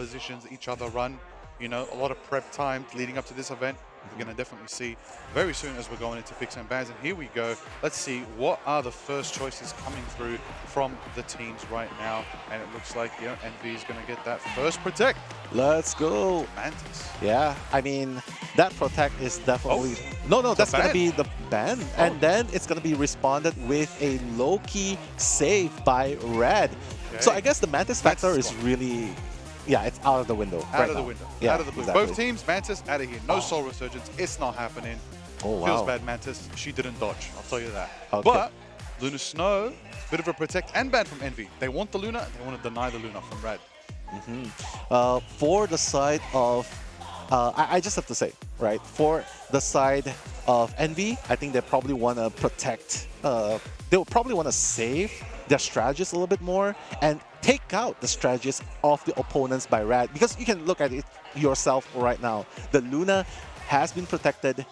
compositions each other run. You know, a lot of prep time leading up to this event. We're going to definitely see very soon as we're going into picks and bans. And here we go. Let's see what are the first choices coming through from the teams right now. And it looks like, you know, Envy is going to get that first protect. Let's go. Mantis. Yeah, I mean, that protect is definitely... No, that's going to be the ban. And then it's going to be responded with a low-key save by Rad. Okay. So I guess the Mantis factor is really... Yeah, it's out of the window. Out of the window. Yeah, out of the blue. exactly. Both teams, Mantis out of here. No Soul Resurgence. It's not happening. Oh, wow. Feels bad, Mantis. She didn't dodge. I'll tell you that. Okay. But Luna Snow, bit of a protect and ban from Envy. They want the Luna. They want to deny the Luna from Rad. For the side of... I just have to say, right? For the side of Envy, I think they probably want to protect... they'll probably want to save their strategies a little bit more and take out the strategies of the opponents by Rad, because you can look at it yourself right now. The Luna has been protected,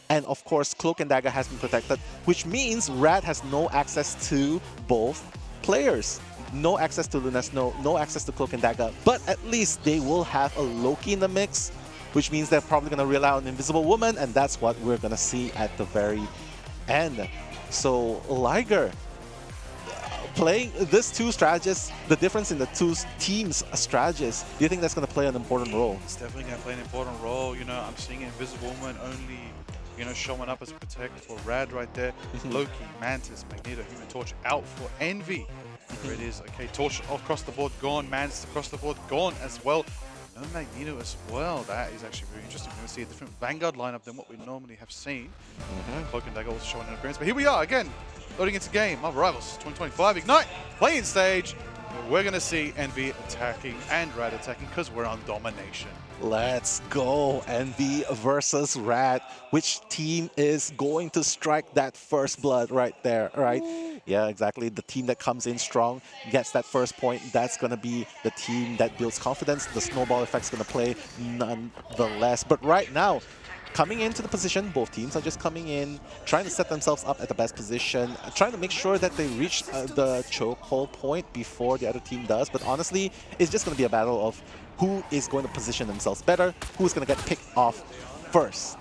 and of course Cloak and Dagger has been protected, which means Rad has no access to both players. No access to Luna Snow, no access to Cloak and Dagger, but at least they will have a Loki in the mix, which means they're probably going to rely on Invisible Woman, and that's what we're going to see at the very end. So Liger, playing these two strategies, the difference in the two teams' strategies, do you think that's going to play an important role? It's definitely going to play an important role. You know, I'm seeing Invisible Woman only, you know, showing up as a protect for Rad right there. Loki, Mantis, Magneto, Human Torch out for Envy. There it is. Okay, Torch across the board gone. Mantis across the board gone as well. No Magneto as well. That is actually very interesting. We're going to see a different Vanguard lineup than what we normally have seen. Cloak and Dagger also showing an appearance. But here we are again, loading into game. Marvel Rivals 2025 Ignite playing stage. We're going to see Envy attacking and Rad attacking because we're on domination. Let's go, Envy versus Rad. Which team is going to strike that first blood right there, right? Yeah, exactly. The team that comes in strong gets that first point. That's going to be the team that builds confidence. The snowball effect's going to play nonetheless. But right now, coming into the position, both teams are just coming in, trying to set themselves up at the best position, trying to make sure that they reach the chokehold point before the other team does. But honestly, it's just going to be a battle of who is going to position themselves better, who's going to get picked off first.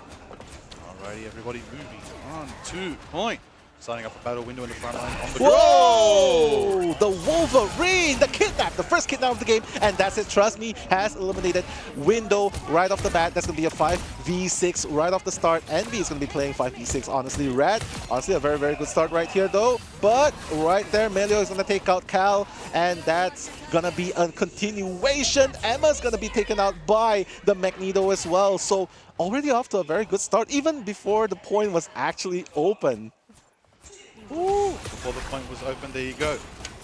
Alrighty, everybody moving on to point. Starting up a battle window in the front line on the Whoa! The Wolverine, the kidnap, the first kidnap of the game, and that's it. Trust me, has eliminated window right off the bat. That's going to be a 5v6 right off the start. Envy is going to be playing 5v6, honestly. Rad, honestly, a very, very good start right here, though. But right there, Melio is going to take out Cal, and that's going to be a continuation. Emma's going to be taken out by the Magneto as well. So already off to a very good start, even before the point was actually open. Ooh. Before the point was open, there you go.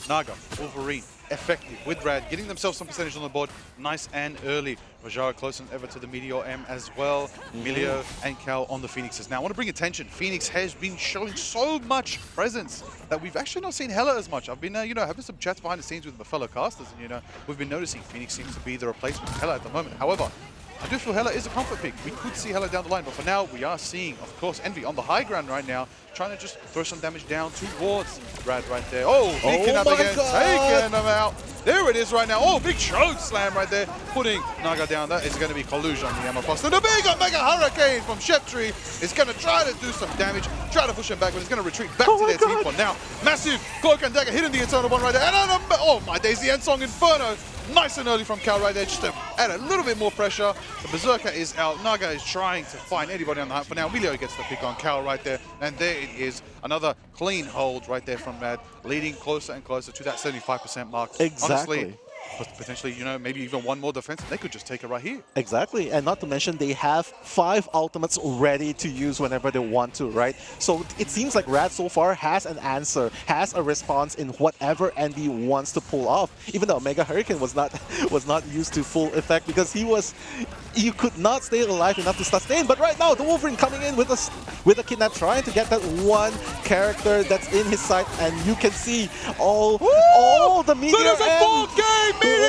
Naga, Wolverine, effective with Rad, getting themselves some percentage on the board, nice and early. Rajara close and ever to the Meteor M as well. Emilio and Cal on the Phoenixes. Now, I want to bring attention. Phoenix has been showing so much presence that we've actually not seen Hella as much. I've been, you know, having some chats behind the scenes with my fellow casters, and, you know, we've been noticing Phoenix seems to be the replacement for Hella at the moment. However, I do feel Hella is a comfort pick. We could see Hella down the line, but for now, we are seeing, of course, Envy on the high ground right now, trying to just throw some damage down towards Rad right there. Oh, big kidnap again, taking them out. There it is right now. Oh, big choke slam right there, putting Naga down. That is going to be collusion on the ammo cost. And the big Mega Hurricane from Sheptree is going to try to do some damage, try to push him back, but he's going to retreat back to their team for now. Massive Cloak and Dagger hitting the Eternal one right there. And oh my days, the End Song Inferno. Nice and early from Cal right there, just to add a little bit more pressure. The Berserker is out. Naga is trying to find anybody on the hunt. For now, Emilio gets the pick on Cal right there. And there it is. Another clean hold right there from Rad, leading closer and closer to that 75% mark. Exactly. Honestly, potentially, you know, maybe even one more defense, they could just take it right here. Exactly, and not to mention they have 5 ultimates ready to use whenever they want to, right? So it seems like Rad so far has an answer, has a response in whatever Envy wants to pull off. Even though Mega Hurricane was not used to full effect because you could not stay alive enough to sustain. But right now, the Wolverine coming in with a kidnap, trying to get that one character that's in his sight, and you can see all the Meteor But it's a 4K Meteor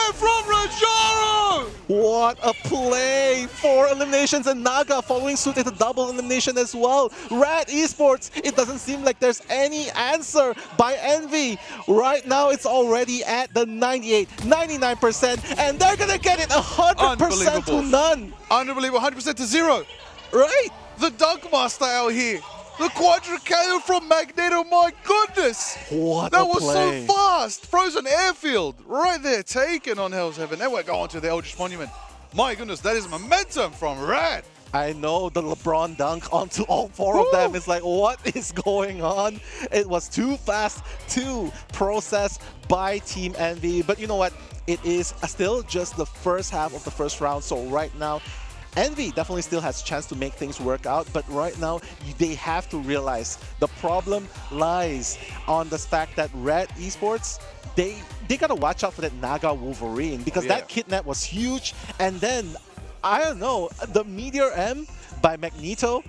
M from Rajaro! What a play! 4 eliminations and Naga following suit with a double elimination as well. Rad Esports, it doesn't seem like there's any answer by Envy. Right now it's already at the 98, 99%, and they're gonna get it 100% to none. Unbelievable, 100% to 0. Right? The Dunk Master out here. The Quadra KO from Magneto, my goodness! What That a was play. so fast! Frozen Airfield, right there, taken on Hell's Heaven. Then we're going to the Eldritch Monument. My goodness, that is momentum from Rad. I know, the LeBron dunk onto all 4 of them. It's like, what is going on? It was too fast to process by Team Envy. But you know what? It is still just the first half of the first round. So right now, Envy definitely still has a chance to make things work out, but right now they have to realize the problem lies on the fact that Rad Esports, they gotta watch out for that Naga Wolverine, because that kidnap was huge. And then, I don't know, the Meteor M by Magneto,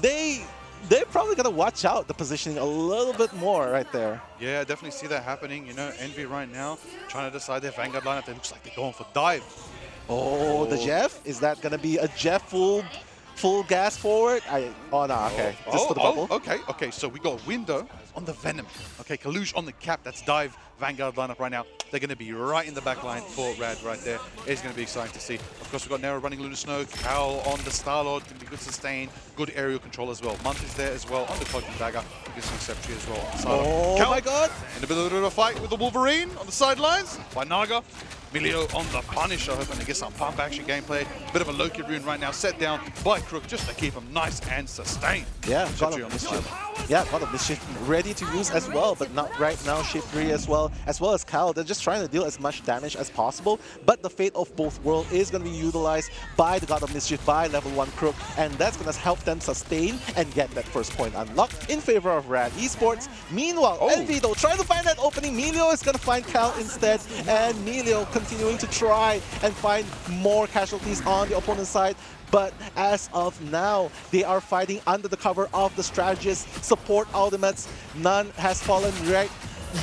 they're probably gonna watch out the positioning a little bit more right there. Yeah, I definitely see that happening. You know, Envy right now trying to decide their Vanguard lineup. It looks like they're going for dive. Oh, the Jeff? Is that gonna be a Jeff full gas forward? Oh no, okay. Just for the bubble. Okay, so we got Window on the Venom. Okay, Kalush on the Cap, that's dive Vanguard lineup right now. They're gonna be right in the back line for Rad right there. It's gonna be exciting to see. Of course, we've got Nero running Lunar Snow, Cal on the Star-Lord, gonna be good sustain, good aerial control as well. Month is there as well on the Cosmic Dagger. You can see Sceptry as well on the Star-Lord. Oh Cal my god! in a bit of a fight with the Wolverine on the sidelines by Naga. Milio on the Punisher, hoping to get some pump action gameplay. Bit of a Loki rune right now, set down by Crook just to keep him nice and sustained. Yeah, God Sceptry of on the side. Mischief. Yeah, God of Mischief ready to use as well, but not right now. Shape 3 as well as Cal. They're just trying to deal as much damage as possible, but the fate of both worlds is going to be utilized by the God of Mischief, by level 1 Crook, and that's going to help them sustain and get that first point unlocked in favor of Rad Esports. Meanwhile, Envy though, trying to find that opening. Melio is going to find Cal instead, and Melio continuing to try and find more casualties on the opponent's side. But as of now, they are fighting under the cover of the strategist support ultimates. None has fallen right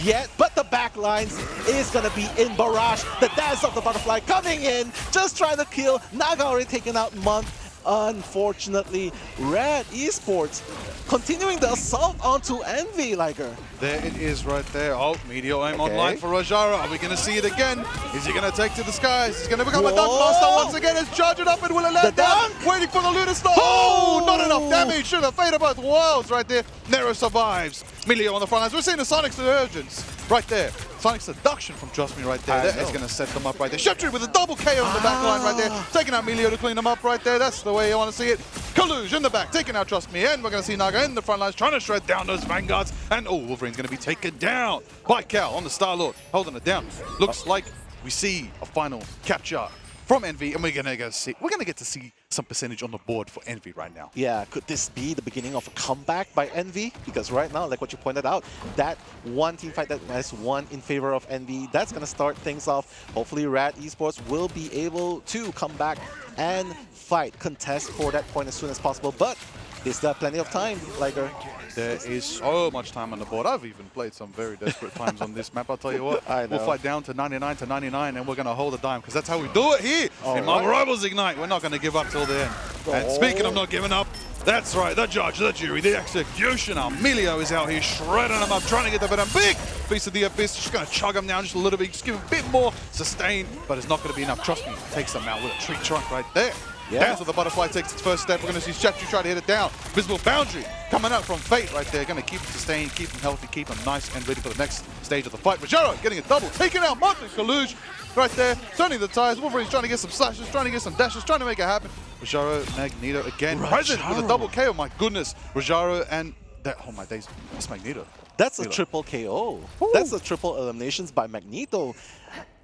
yet, but the backlines is gonna be in barrage. The dance of the butterfly coming in, just trying to kill. Naga already taken out Month. Unfortunately, Rad Esports continuing the assault onto Envy, Liger. There it is right there. Oh, Meteor aim online for Rajara. Are we going to see it again? Is he going to take to the skies? He's going to become a Dunk Master once again. Let's charge it up and will it land down? Waiting for the Lunar Star. Oh, not enough damage. Should have fate of both worlds right there. Nero survives. Meteor on the front lines. We're seeing the Sonic Surgeons right there. Sonic Seduction from Trust Me right there. That is going to set them up right there. Sceptry with a double KO on the back line right there. Taking out Meteor to clean them up right there. That's the way you want to see it. Kaluj in the back, taking out Trust Me. And we're going to see Naga in the front lines trying to shred down those Vanguards. And Wolverine's going to be taken down by Cal on the Star-Lord, holding it down. Looks like we see a final capture from Envy, and we're gonna get to see some percentage on the board for Envy right now. Yeah, could this be the beginning of a comeback by Envy? Because right now, like what you pointed out, that one team fight that has won in favor of Envy, that's gonna start things off. Hopefully Rad Esports will be able to come back and fight, contest for that point as soon as possible, but there's still plenty of time, Liger. There is so much time on the board. I've even played some very desperate times on this map. I'll tell you what, I know. We'll fight down to 99 to 99, and we're going to hold a dime, because that's how we do it here in Marvel Rivals Ignite. We're not going to give up till the end. And speaking of not giving up, that's right, the judge, the jury, the executioner, Melio is out here shredding him up, trying to get the bit of big piece of the abyss. Just going to chug him down just a little bit, just give him a bit more sustain, but it's not going to be enough. Trust me, takes them out with a tree trunk right there. Yeah. Dance with the Butterfly takes its first step. We're going to see Sceptry try to hit it down. Visible Boundary coming out from Fate right there. Going to keep him sustained, keep him healthy, keep him nice and ready for the next stage of the fight. Rajaro getting a double, taking out Monty Kaluj right there, turning the tires. Wolverine's trying to get some slashes, trying to get some dashes, trying to make it happen. Rajaro, Magneto again, present with a double KO. My goodness, Rajaro and that, oh my days, that's Magneto. That's a triple KO. Ooh. That's a triple eliminations by Magneto.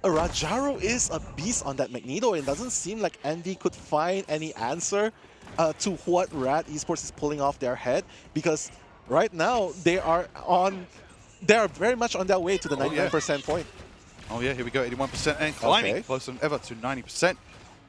Rajaro is a beast on that Magneto, and it doesn't seem like Envy could find any answer to what Rad Esports is pulling off their head, because right now they are very much on their way to the 99% point. Oh yeah, here we go, 81% and climbing closer than ever to 90%.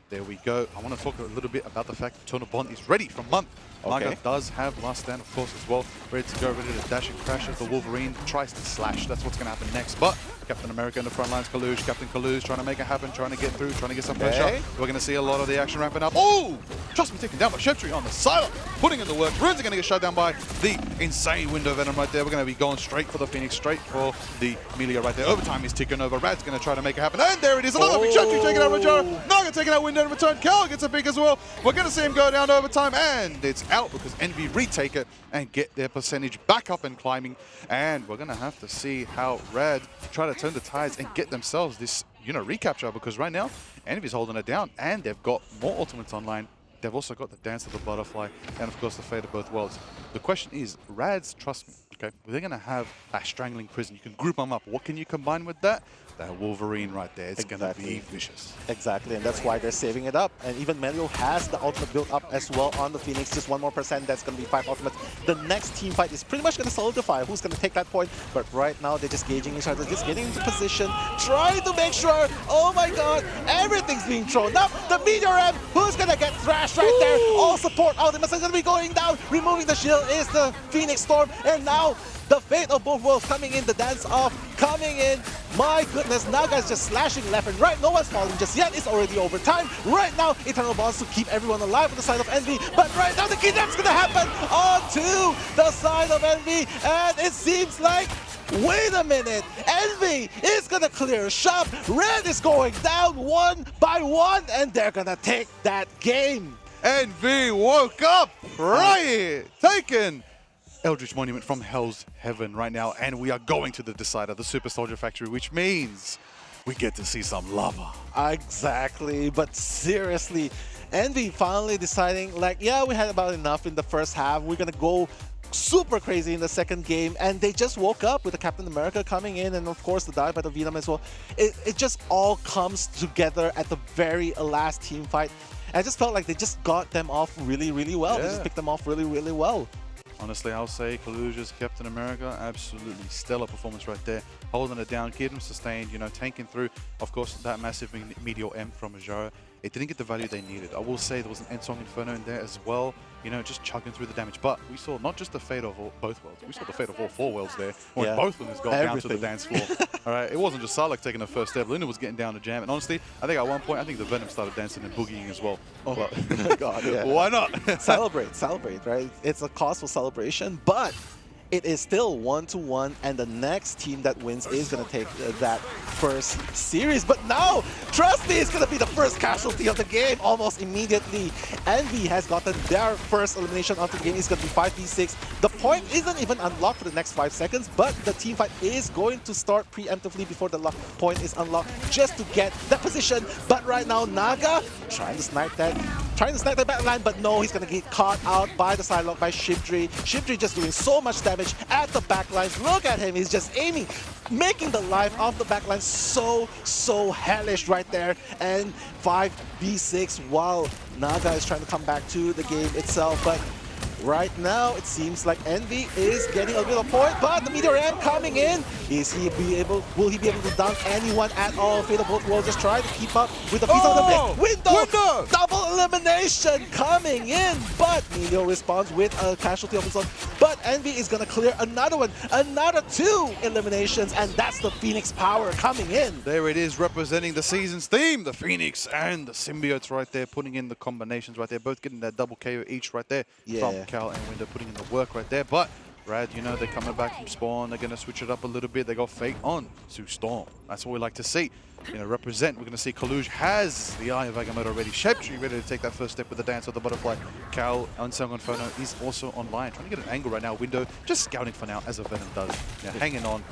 There we go. I want to talk a little bit about the fact that Tono Bond is ready from Month. Naga does have Last Stand, of course, as well. Ready to go, ready to dash and crash as the Wolverine tries to slash. That's what's going to happen next. But Captain America in the front lines, Kaluge, Captain Kaluge trying to make it happen, trying to get through, trying to get some pressure. Okay. We're going to see a lot of the action ramping up. Oh! Trust me, taken down by Sheptree on the silo, putting in the work. Runes are going to get shut down by the insane window venom right there. We're going to be going straight for the Phoenix, straight for the Melia right there. Overtime is ticking over. Rad's going to try to make it happen. And there it is. Another big Sheptree taking out Rajara. Naga taking out window in return. Cal gets a pick as well. We're going to see him go down to overtime. And it's out because Envy retake it and get their percentage back up and climbing. And we're going to have to see how Rad try to turn the tides and get themselves this, recapture, because right now Envy's holding it down and they've got more ultimates online. They've also got the Dance of the Butterfly and, of course, the Fate of Both Worlds. The question is, Rad's, trust me, okay, they're going to have that Strangling Prison. You can group them up. What can you combine with that? That Wolverine right there. It's going to be vicious. Exactly, and that's why they're saving it up. And even Melio has the ultimate built up as well on the Phoenix. Just one more percent, that's going to be 5 ultimates. The next team fight is pretty much going to solidify who's going to take that point. But right now, they're just gauging each other, just getting into position, trying to make sure, oh my god, everything's being thrown up. The Meteor M, who's going to get thrashed right there? All support ultimates are going to be going down. Removing the shield is the Phoenix Storm. And now, the Fate of Both Worlds coming in, the dance off coming in. My goodness, Naga's just slashing left and right. No one's falling just yet. It's already overtime. Right now, Eternal Bonds to keep everyone alive on the side of Envy. But right now, the kidnap's gonna happen onto the side of Envy. And it seems like, wait a minute, Envy is gonna clear shop. Red is going down 1 by 1, and they're gonna take that game. Envy woke up right here, taken Eldritch Monument from Hell's Heaven right now, and we are going to the Decider, the Super Soldier Factory, which means we get to see some lava. Exactly, but seriously, Envy finally deciding, like, yeah, we had about enough in the first half. We're gonna go super crazy in the second game, and they just woke up with the Captain America coming in, and of course the dive by the Venom as well. It just all comes together at the very last team fight. And I just felt like they just got them off really, really well. Yeah. They just picked them off really, really well. Honestly, I'll say Kaluge's Captain America, absolutely stellar performance right there. Holding it down, getting sustained, tanking through. Of course, that massive Meteor M from Ajara. It didn't get the value they needed. I will say there was an Endsong Inferno in there as well, just chugging through the damage. But we saw not just the fate of both worlds, we saw the fate of all 4 worlds there, when both winners got down to the dance floor. All right, it wasn't just Sarlacc taking the first step. Linda was getting down to jam. And honestly, I think at one point, the Venom started dancing and boogieing as well. Oh my god, yeah. Why not? Celebrate, right? It's a cause for celebration, but it is still 1-1, and the next team that wins is going to take that first series. But now, trust me, it's going to be the first casualty of the game almost immediately. Envy has gotten their first elimination of the game. It's going to be 5v6. The point isn't even unlocked for the next 5 seconds, but the team fight is going to start preemptively before the point is unlocked just to get that position. But right now, Naga trying to snipe the backline, but no, he's going to get caught out by the sidelock by Shipdri. Shipdri just doing so much damage at the backlines. Look at him, he's just aiming, making the life of the backline so hellish right there. And 5v6 while Naga is trying to come back to the game itself. But right now, it seems like Envy is getting a little point, but the Meteor M coming in. Will he be able to dunk anyone at all? Fate of Both Worlds just trying to keep up with the piece of the window. Double elimination coming in, but Melio responds with a casualty of his own. But Envy is gonna clear another one, another 2 eliminations, and that's the Phoenix power coming in. There it is, representing the season's theme, the Phoenix and the Symbiotes right there, putting in the combinations right there, both getting that double KO each right there from Cal and Window, putting in the work right there. But Rad, they're coming back from spawn. They're going to switch it up a little bit. They got Fate on to Storm. That's what we like to see. Represent. We're going to see Kaluge has the Eye of Agamotto already. Sheptree ready to take that first step with the Dance of the Butterfly. Cal, Unsung Inferno is also online. Trying to get an angle right now. Window just scouting for now, as a Venom does. Hanging on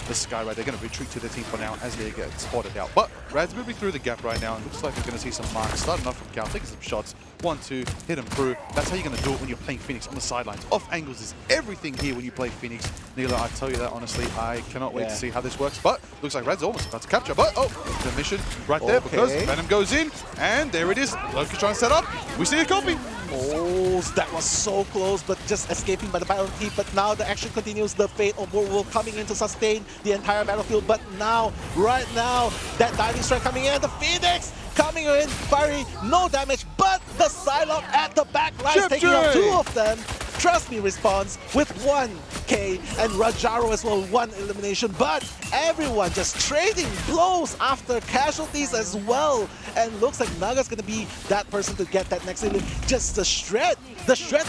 the sky right. They're going to retreat to their team for now as they get spotted out. But Rad's moving through the gap right now. And looks like we're going to see some marks. Starting off from Cal, taking some shots. 1-2, hit him through. That's how you're going to do it when you're playing Phoenix on the sidelines. Off angles is everything here when you play Phoenix. Neela, I tell you that honestly, I cannot wait to see how this works. But looks like Rad's almost about to capture. But the mission right there because Venom goes in, and there it is. Loki's trying to set up. We see a copy. Oh, that was so close, but just escaping by the battlefield. But now the action continues. The Fate of Both coming in to sustain the entire battlefield. But now, right now, that diving strike coming in. The Phoenix coming in, fiery, no damage, but the Psylocke at the back line taking out 2 of them. Trust me responds with 1 26K, and Rajaro as well, 1 elimination, but everyone just trading blows after casualties as well. And looks like Naga's gonna be that person to get that next elim. Just the shred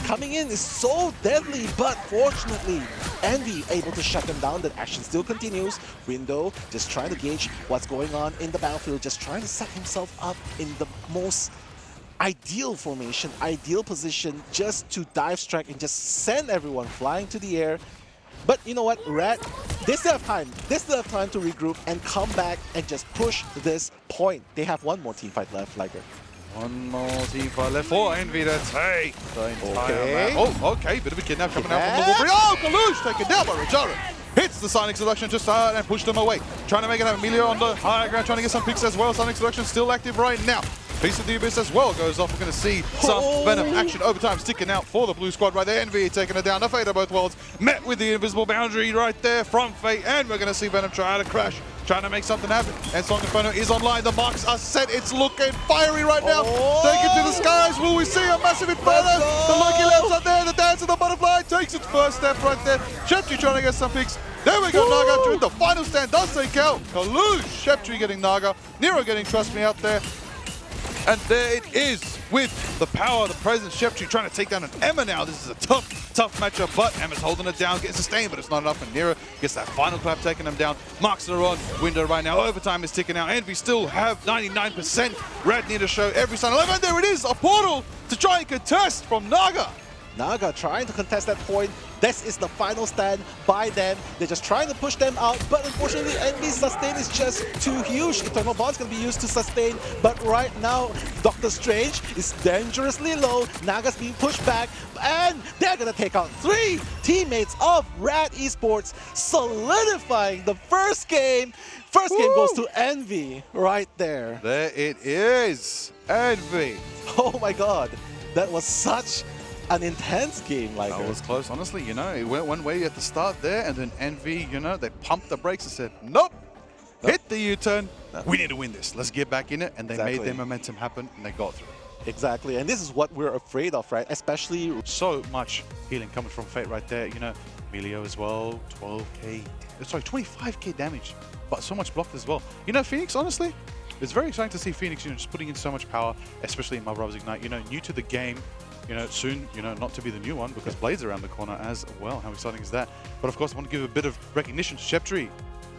coming in is so deadly, but fortunately, Envy able to shut them down. That action still continues. Window just trying to gauge what's going on in the battlefield, just trying to set himself up in the most ideal formation, ideal position, just to dive strike and just send everyone flying to the air. But you know what, Rad, they still have time. They still have time to regroup and come back and just push this point. They have one more team fight left, Liger. One more team fight left for Envy to take the entire map. Oh, okay, bit of a kidnap coming out from the Wolverine. Oh, Kalush taken down by Rajaro. Hits the Sonic Seduction just hard and pushed them away. Trying to make it have Emilio on the higher ground, trying to get some picks as well. Sonic Seduction still active right now. Piece of the Abyss as well goes off. We're going to see some Venom action overtime sticking out for the blue squad right there. Envy taking it down. The Fate of both worlds met with the invisible boundary right there from Fate. And we're going to see Venom try to crash, trying to make something happen. And Sonic Inferno is online. The marks are set. It's looking fiery right now. Take it to the skies. Will we see a massive Inferno? The Lucky Lamps are there. The Dance of the Butterfly takes its first step right there. Sheptree trying to get some picks. There we go, Naga doing the final stand. Does take out Kalush. Sheptree getting Naga. Nero getting Trust Me out there. And there it is with the power, the presence. Sheptree trying to take down an Emma now. This is a tough matchup, but Emma's holding it down, getting sustained, but it's not enough. And Nero gets that final clap, taking them down. Marks are on. Window right now. Overtime is ticking out. Envy still have 99%. Rad need to show every sign. And there it is, a portal to try and contest from Naga. Naga trying to contest that point. This is the final stand by them. They're just trying to push them out, but unfortunately Envy's sustain is just too huge. Eternal Bond's gonna be used to sustain, but right now Doctor Strange is dangerously low. Naga's being pushed back, and they're gonna take out 3 teammates of Rad Esports, solidifying the first game. First game goes to Envy right there. There it is, Envy. Oh my god, that was such an intense game. Like that was close, honestly. You know, it went one way at the start there, and then Envy, you know, they pumped the brakes and said, nope. Hit the U-turn. No. We need to win this. Let's get back in it. And they made their momentum happen, and they got through. Exactly, and this is what we're afraid of, right? Especially so much healing coming from Fate right there. You know, Emilio as well, 12k, sorry, 25k damage, but so much blocked as well. You know, Phoenix, honestly, it's very exciting to see Phoenix, you know, just putting in so much power, especially in Marvel Rivals Ignite. You know, new to the game. You know, soon, you know, not to be the new one because Blade's around the corner as well. How exciting is that? But of course, I want to give a bit of recognition to Sheptree.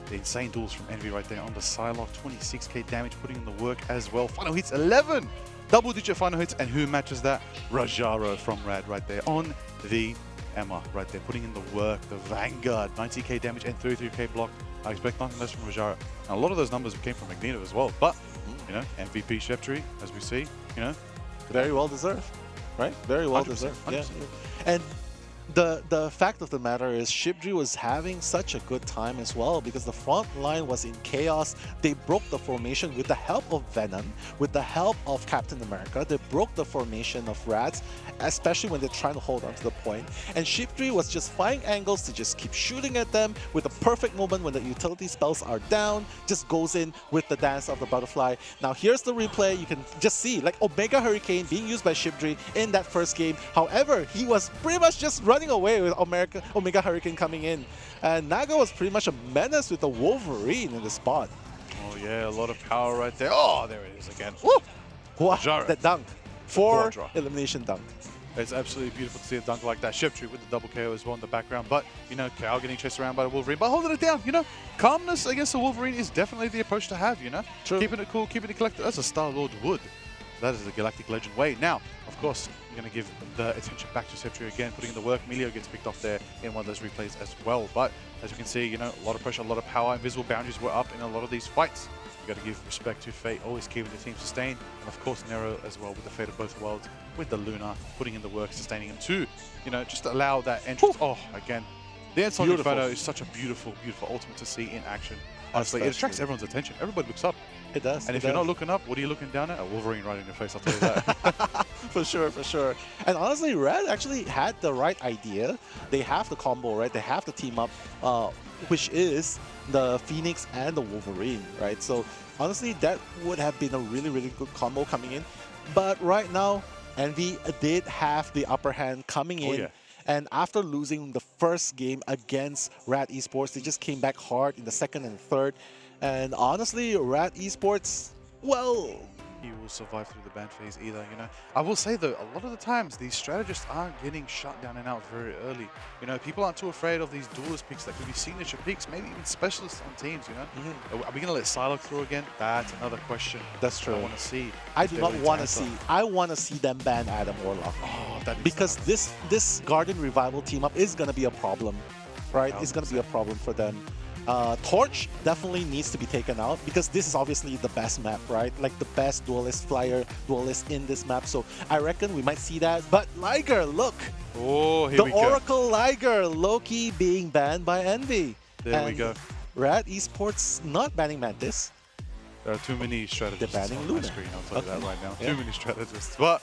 The insane duels from Envy right there on the Psylocke. 26k damage, putting in the work as well. Final hits, 11! Double-digit final hits, and who matches that? Rajaro from Rad right there on the Emma right there, putting in the work. The Vanguard, 90k damage and 33k block. I expect nothing less from Rajaro. Now, a lot of those numbers came from Magneto as well, but, you know, MVP Sheptree, as we see, you know. Very well deserved. Right? Very well 100%, deserved. 100%. Yeah. And the fact of the matter is Sheptree was having such a good time as well because the front line was in chaos. They broke the formation with the help of Venom, with the help of Captain America. They broke the formation of Rads, especially when they're trying to hold on to the point. And Sheptree was just finding angles to just keep shooting at them with the perfect moment when the utility spells are down, just goes in with the Dance of the Butterfly. Now here's the replay. You can just see like Omega Hurricane being used by Sheptree in that first game. However, he was pretty much just running away with Omega Hurricane coming in. And Naga was pretty much a menace with the Wolverine in the spot. Oh yeah, a lot of power right there. Oh, there it is again. Woo! Wow, Jaro. that dunk. 4 elimination dunk. It's absolutely beautiful to see a dunk like that. Sheptree with the double KO as well in the background. But, you know, Kao getting chased around by the Wolverine, but holding it down. You know, calmness against the Wolverine is definitely the approach to have, you know? True. Keeping it cool, keeping it collected. That's a Star-Lord would. That is the Galactic Legend way. Now, of course, I'm going to give the attention back to Sheptree again, putting in the work. Emilio gets picked off there in one of those replays as well. But as you can see, you know, a lot of pressure, a lot of power. Invisible boundaries were up in a lot of these fights. You got to give respect to Fate, always keeping the team sustained. And of course, Nero as well with the Fate of both worlds, with the Luna, putting in the work, sustaining him too. You know, just allow that entrance. Oh, again, the End Sonic Inferno is such a beautiful, beautiful ultimate to see in action. Honestly, it attracts everyone's attention. Everybody looks up. It does. And if you're not looking up, what are you looking down at? A Wolverine right in your face, I'll tell you that. For sure, for sure. And honestly, Rad actually had the right idea. They have the combo, right? They have the team up, which is the Phoenix and the Wolverine, right? So honestly, that would have been a really, really good combo coming in. But right now, Envy did have the upper hand coming in. And after losing the first game against Rad Esports, they just came back hard in the second and third. And honestly, Rad Esports, well, He will survive through the ban phase either, you know. I will say though, a lot of the times these strategists aren't getting shut down and out very early. You know, people aren't too afraid of these duelist picks that could be signature picks, maybe even specialists on teams, you know. Are we gonna let Psylocke through again? That's another question. That's true. I want to see. I do not want to see. I want to see them ban Adam Warlock. Oh, that is because this Guardian Revival team up is going to be a problem, right? It's going to be a problem for them. Torch definitely needs to be taken out because this is obviously the best map, right? Like the best duelist flyer duelist in this map. So I reckon we might see that. But Liger, look, Oh, here the we go. Oracle Liger, Loki being banned by Envy. There we go. Rad Esports not banning Mantis. There are too many strategists banning on Luna. my screen, I'll tell you that right now. Yeah. Too many strategists, but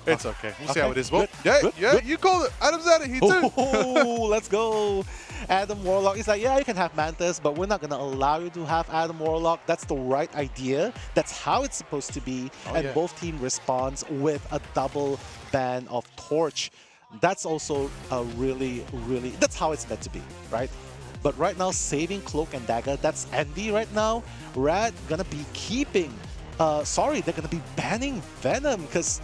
it's okay. We'll see Okay, how it is. Well, good, yeah, good. you called it. Adam's out of here too. Oh, let's go. Adam Warlock. He's like, yeah, you can have Mantis, but we're not going to allow you to have Adam Warlock. That's the right idea. That's how it's supposed to be. Oh, and yeah. both team responds with a double ban of Torch. That's also a really, that's how it's meant to be, right? But right now, saving Cloak and Dagger, that's Envy right now. Rad gonna be keeping, they're gonna be banning Venom because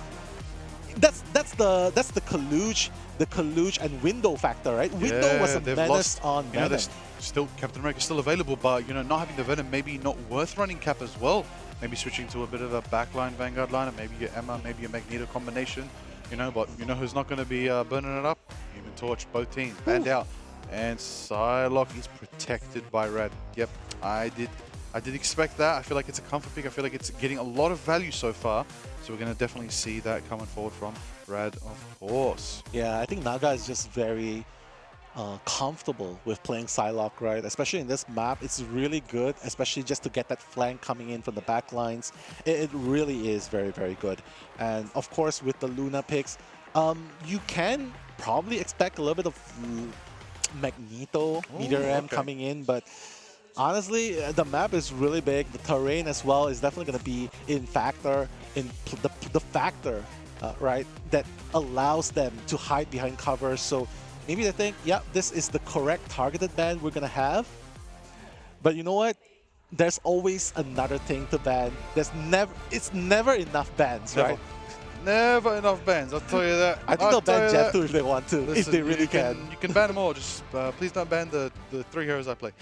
that's the Colluge and Window factor, right? Window was a they've menace lost. on You know, Venom. there's still Captain America's still available, but you know, not having the Venom maybe not worth running Cap as well. Maybe switching to a bit of a backline Vanguard lineup, maybe your Emma, maybe your Magneto combination. You know, but you know who's not going to be burning it up? Human Torch, both teams banned out, and Psylocke is protected by Rad. Yep, I did expect that. I feel like it's a comfort pick. I feel like it's getting a lot of value so far. So we're going to definitely see that coming forward from Rad, of course. Yeah, I think Naga is just very comfortable with playing Psylocke, right? Especially in this map, it's really good, especially just to get that flank coming in from the back lines. It really is very, very good. And of course, with the Luna picks, you can probably expect a little bit of Magneto, Meteor M coming in, but honestly, the map is really big. The terrain as well is definitely going to be in the factor, right, that allows them to hide behind cover. So maybe they think, yeah, this is the correct targeted ban we're going to have. But you know what? There's always another thing to ban. It's never enough bans, right? Never enough bans, I'll tell you that. I think they'll ban Jet too if they want to, Listen, if they really can. You can ban them all, just please don't ban the 3 heroes I play.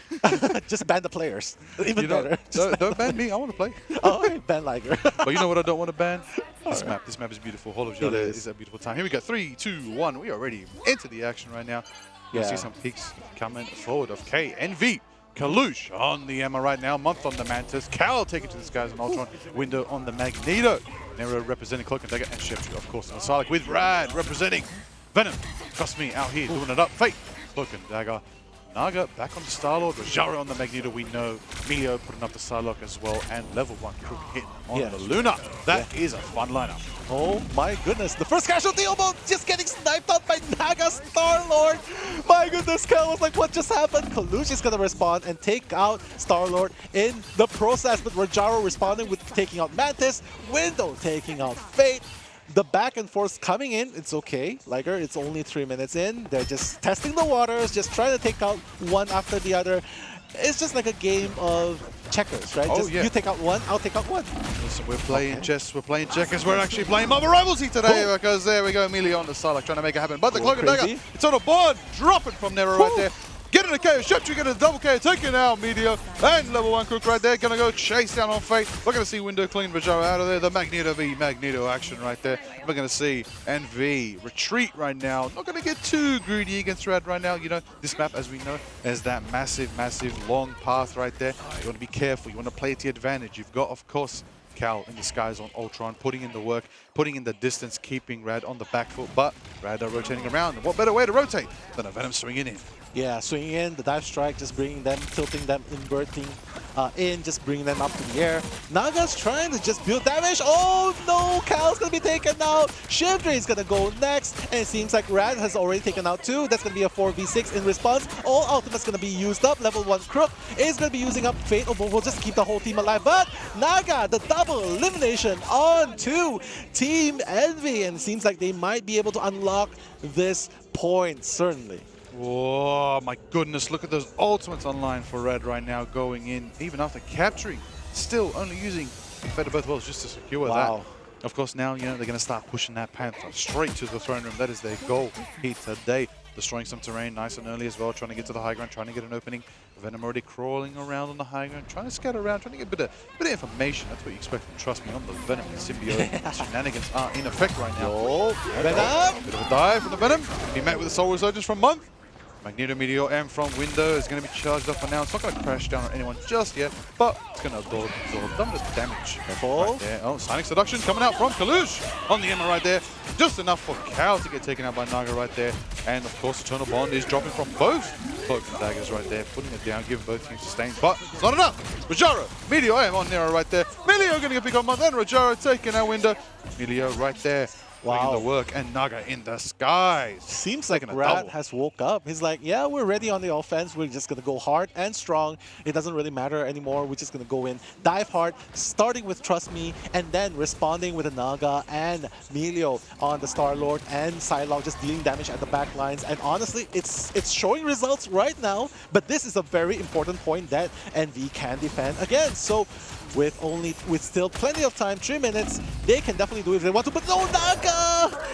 Just ban the players. Even You know, better. don't ban me, I want to play. Oh, okay, ban Liger. But you know what I don't want to ban? This map. This map is beautiful. Hall of Djalia is. is a beautiful time. Here we go. 3, 2, 1. We are already into the action right now. You see some peaks coming forward of KNV. Kalush on the Emma right now. Month on the Mantis. Cal taking to the skies on Ultron. Window on the Magneto. Nero representing Cloak and Dagger. And Shepard, of course, on Psylocke with Rad representing Venom. Trust me, out here doing it up. Fate. Cloak and Dagger. Naga back on the Star-Lord. Rajara on the Magneto, we know. Melio putting up the Psylocke as well. And level 1 Crook hit on the Luna. That is a fun lineup. Oh my goodness, the first casualty almost just getting sniped out by Naga Star-Lord. My goodness, Cal was like, what just happened? Kalush is gonna respond and take out Star-Lord in the process, but Rajaro responding with taking out Mantis, Window taking out Fate. The back and forth coming in, it's okay. Liger, it's only 3 minutes in. They're just testing the waters, just trying to take out one after the other. It's just like a game of checkers, right? Oh, just yeah. You take out one, I'll take out one. Listen, we're playing chess, we're playing checkers, we're actually playing Marvel Rivals here today because there we go, Emilio on the Psylocke trying to make it happen. But the Cloak and Dagger, it's on the board, dropping from Nero right there. Getting a KO, Shepard getting a double KO, taking out Meteor, and level 1 Crook right there, gonna go chase down on Fate. We're gonna see Window clean Rajaro out of there, the Magneto v Magneto action right there. We're gonna see NV retreat right now. Not gonna get too greedy against Rad right now. You know, this map, as we know, has that massive, long path right there. You wanna be careful, you wanna play it to your advantage. You've got, of course, Cal in the skies on Ultron, putting in the work, putting in the distance, keeping Rad on the back foot, but Rad are rotating around. And what better way to rotate than a Venom swinging in? Yeah, swinging in, the dive strike, just bringing them, tilting them, inverting in, just bringing them up to the air. Naga's trying to just build damage. Oh no, Cal's gonna be taken out. Shivdri is gonna go next, and it seems like Rad has already taken out 2. That's gonna be a 4v6 in response. All ultimates gonna be used up. Level 1 Crook is gonna be using up Fate, or we'll just keep the whole team alive. But Naga, the double elimination on to Team Envy, and it seems like they might be able to unlock this point, certainly. Oh my goodness, look at those ultimates online for Red right now going in, even after capturing, still only using Better Both Worlds just to secure that. Of course now, they're going to start pushing that Panther straight to the throne room. That is their goal here today. Destroying some terrain nice and early as well, trying to get to the high ground, trying to get an opening. Venom already crawling around on the high ground, trying to scatter around, trying to get a bit of information. That's what you expect from, trust me, on the Venom and Symbiote. Shenanigans are in effect right now. Venom! Bit of a dive from the Venom. Going to be met with a Soul Resurgence from Month. Magneto Meteor M from Window is going to be charged up for now. It's not going to crash down on anyone just yet, but it's going to absorb some of the damage. Right there. Oh, Sonic Seduction coming out from Kalush on the Emma right there. Just enough for Cal to get taken out by Naga right there. And of course, Eternal Bond is dropping from both Cloaks and Daggers right there, putting it down, giving both teams sustain. But it's not enough. Rajaro, Meteor M on Nero right there. Melio going to get picked up Month, and Rajaro taking out Window. Melio right there. Doing the work, and Naga in the skies. Seems like Rad has woke up. He's like, yeah, we're ready on the offense. We're just going to go hard and strong. It doesn't really matter anymore. We're just going to go in, dive hard, starting with Trust Me, and then responding with a Naga and Melio on the Star-Lord and Psylocke just dealing damage at the back lines. And honestly, it's showing results right now, but this is a very important point that NV can defend against. So with still plenty of time, 3 minutes, they can definitely do it if they want to. But no, Naga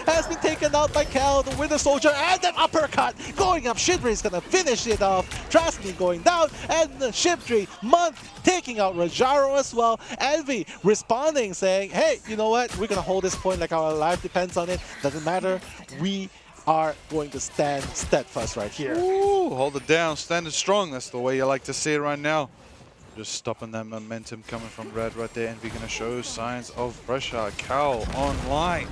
has been taken out by Cal, the Winter Soldier, and then uppercut going up. Shivdri is gonna finish it off. Trust Me going down, and Shivdri, Month taking out Rajaro as well. Envy responding, saying, hey, you know what? We're gonna hold this point like our life depends on it. Doesn't matter. We are going to stand steadfast right here. Ooh, hold it down, standing strong. That's the way you like to see it right now. Just stopping that momentum coming from Red right there, and we're going to show signs of pressure. Cal online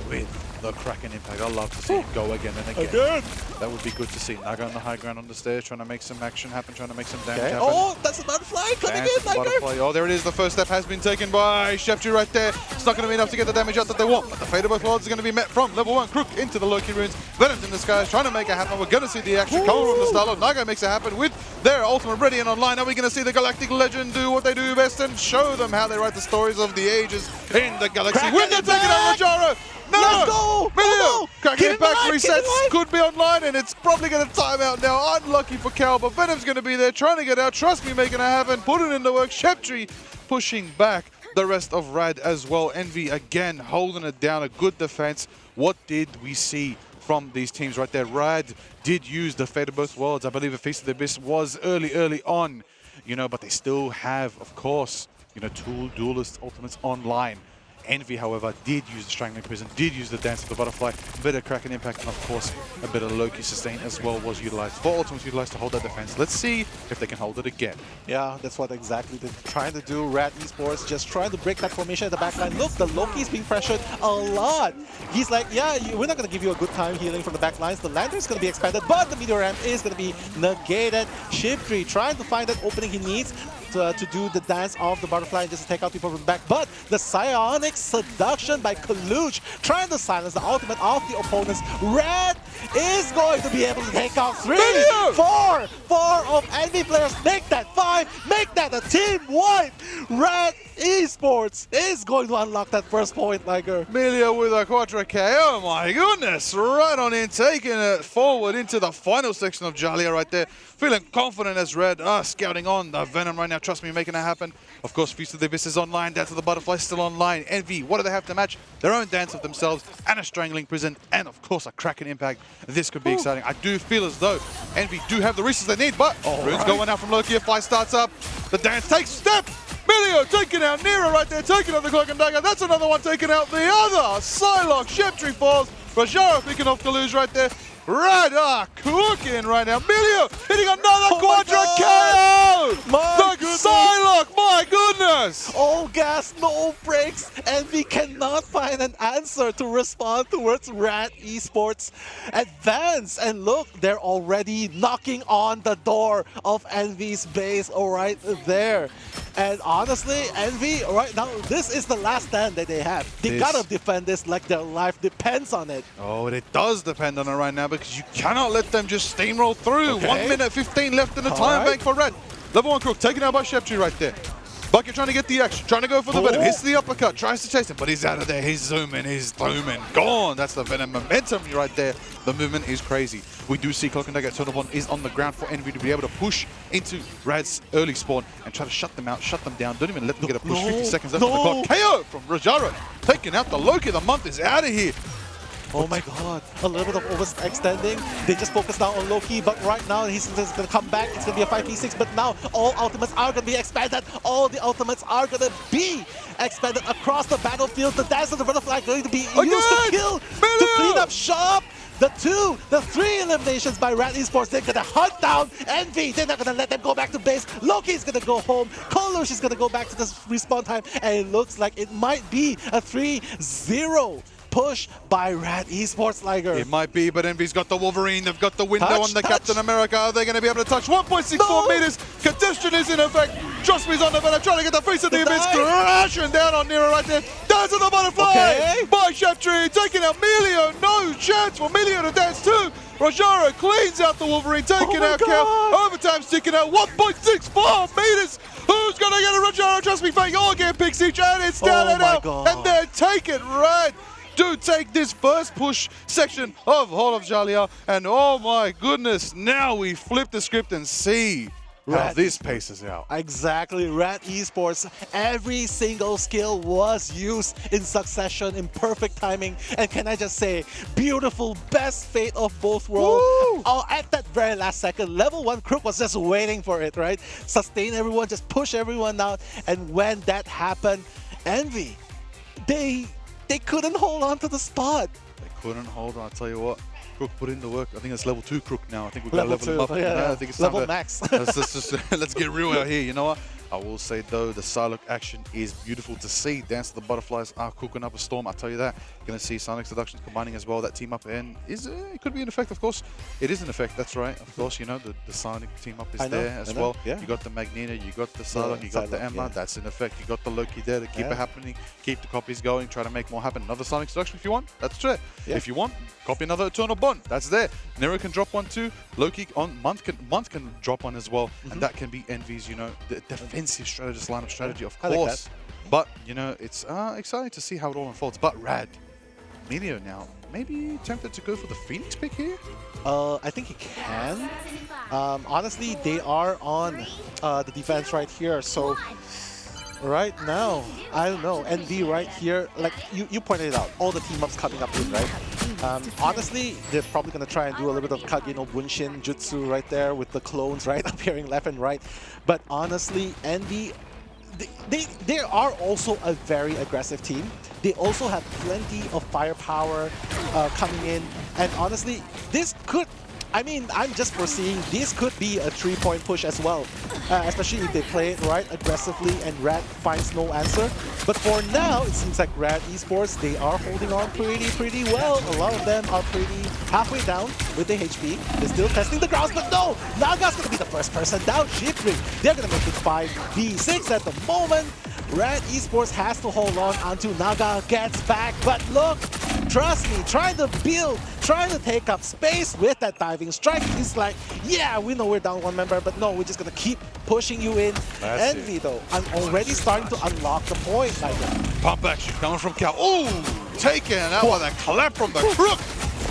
with the Kraken impact. I love to see it go again and again. That would be good to see. Naga on the high ground on the stairs, trying to make some action happen, trying to make some damage happen. Oh, that's a butterfly coming in, butterfly. Oh, there it is. The first step has been taken by Shevchi right there. It's not going to be enough to get the damage out that they want, but the fate of both worlds is going to be met from level 1 Crook into the Loki runes. Venom's in the skies, trying to make it happen. We're going to see the action coming from the Star-Lord. Naga makes it happen with their ultimate ready and online. Are we going to see the Galactic Legend do what they do best and show them how they write the stories of the ages in the galaxy? Window taking out Rajaro! No! Let's go! Melio! Kraken impact resets, could be online, and it's probably going to time out now. Unlucky for Cal, but Venom's going to be there trying to get out. Trust Me making it happen, put it into work. Sheptree pushing back the rest of Rad as well. Envy again holding it down, a good defense. What did we see from these teams right there? Rad did use the Fate of Both Worlds. I believe the Feast of the Abyss was early on, but they still have, of course, two duelist ultimates online. Envy, however, did use the Strangling Prison, did use the Dance of the Butterfly, a bit of Kraken impact, and of course, a bit of Loki sustain as well was utilized. 4 ultimates utilized to hold that defense. Let's see if they can hold it again. Yeah, that's what exactly they're trying to do. Rad Esports just trying to break that formation at the backline. Look, the Loki's being pressured a lot. He's like, yeah, we're not going to give you a good time healing from the backlines. The Lantern's going to be expanded, but the Meteor Ramp is going to be negated. Shivdri trying to find that opening he needs to do the Dance of the Butterfly and just to take out people from the back. But the Psionic Seduction by Kaluch trying to silence the ultimate of the opponents. Red is going to be able to take out 3, 4 of Envy players. Make that 5, make that a team wipe. Rad Esports is going to unlock that first point, Liger. Melio with a Quadra K. Oh my goodness, right on in, taking it forward into the final section of Djalia right there. Feeling confident as Red are scouting on the Venom right now. Trust Me making it happen. Of course, Feast of the Abyss is online. Dance of the Butterfly still online. Envy, what do they have to match? Their own Dance of themselves and a Strangling Prison and, of course, a Kraken impact. This could be exciting. I do feel as though Envy do have the resources they need, but runes going out from Loki. A fly starts up. The dance takes step. Melio taking out Nero right there, taking out the Cloak and Dagger. That's another one taking out the other. Psylocke, Sheptree falls. Rajaro picking off Kalush right there. Rad are cooking right now. Milio hitting another quadra KO! The Psylocke, my goodness! All gas, no brakes, and we cannot find an answer to respond towards Rad Esports advance. And look, they're already knocking on the door of Envy's base right there. And honestly, Envy, right now, this is the last stand that they have. They gotta defend this like their life depends on it. Oh, it does depend on it right now because you cannot let them just steamroll through. 1 minute 15 left in the time bank for Red. Level 1 Crook taken out by Sheptree right there. Bucket trying to get the action, trying to go for the Venom. Hits the uppercut, tries to chase him, but he's out of there. He's zooming, he's booming. Gone. That's the Venom momentum right there. The movement is crazy. We do see Cloak and Dagger Eternal is on the ground for Envy to be able to push into Rad's early spawn and try to shut them out, shut them down. Don't even let them get a push. 50 seconds left on the clock. KO from Rajara. Taking out the Loki. The month is out of here. Oh my god, a little bit of overextending. They just focus now on Loki, but right now he's just going to come back. It's going to be a 5v6, but now all ultimates are going to be expanded. All the ultimates are going to be expanded across the battlefield. The Dance of the Butterfly going to be used to kill, to clean up shop. The 3 eliminations by Rad Esports. They're going to hunt down Envy. They're not going to let them go back to base. Loki's going to go home. Kolush is going to go back to the respawn time. And it looks like it might be a 3-0. push by Rad Esports, Liger. It might be, but Envy's got the Wolverine. They've got the window on the Captain America. Are they going to be able to touch 1.64 meters? Congestion is in effect. Trustme's on the Venom, trying to get the face of the abyss. Crashing down on Nero right there. Dance of the Butterfly by Sheptree. Taking out Milio. No chance for Milio to dance too. Rajara cleans out the Wolverine, taking out Cal. Overtime's ticking out 1.64 meters. Who's going to get a Rajara? Trust me, fake all get picks each, and it's down and out. And they're taking Rad. Do take this first push section of Hall of Djalia, and oh my goodness, now we flip the script and see how this paces out. Exactly, Rad Esports, every single skill was used in succession, in perfect timing, and can I just say, beautiful, best fate of both worlds. Oh, at that very last second, level 1 Crook was just waiting for it, right? Sustain everyone, just push everyone out, and when that happened, Envy, they couldn't hold on to the spot. They couldn't hold on, I'll tell you what. Crook put in the work. I think it's level 2 Crook now. I think we've got to level him up. Yeah, I think it's level max. Let's get real out here, you know what? I will say though, the Psylocke action is beautiful to see. Dance of the Butterflies are cooking up a storm, I'll tell you that. Going to see Sonic Seductions combining as well. That team up in is, it could be in effect, of course. It is in effect, that's right. Of course, you know, the Sonic team up is there as well. Yeah. You got the Magneta, you got the Psylocke, you got the Emma. That's in effect. You got the Loki there to keep it happening, keep the copies going, try to make more happen. Another Sonic Seduction if you want, that's true. If you want, copy another Eternal Bond, that's there. Nero can drop one too. Loki on Month can drop one as well. And that can be Envy's, you know, the defensive strategist line of strategy, of course. But, you know, it's exciting to see how it all unfolds. But Rad, Milio now, maybe tempted to go for the Phoenix pick here? I think he can. Honestly, they are on the defense right here. So right now, I don't know. NV right here, like you pointed it out, all the team ups coming up in, right? Honestly, they're probably going to try and do a little bit of Kage no Bunshin Jutsu right there with the clones, right? Appearing left and right. But honestly, NV, they are also a very aggressive team. They also have plenty of firepower coming in. And honestly, this could, I mean, I'm just foreseeing this could be a 3-point push as well. Especially if they play it right aggressively and Rad finds no answer. But for now, it seems like Rad Esports, they are holding on pretty well. A lot of them are pretty halfway down with the HP. They're still testing the grounds, but no! Naga's gonna be the first person down. G3, they're gonna make it 5v6 at the moment. Rad Esports has to hold on until Naga gets back. But look, trust me, trying to build, trying to take up space with that diving strike. It's like, yeah, we know we're down one member, but no, we're just gonna keep pushing you in. Envy though, I'm already starting to unlock the point. Like pump action coming from Cal. Oh, taken out by that clap from the Crook.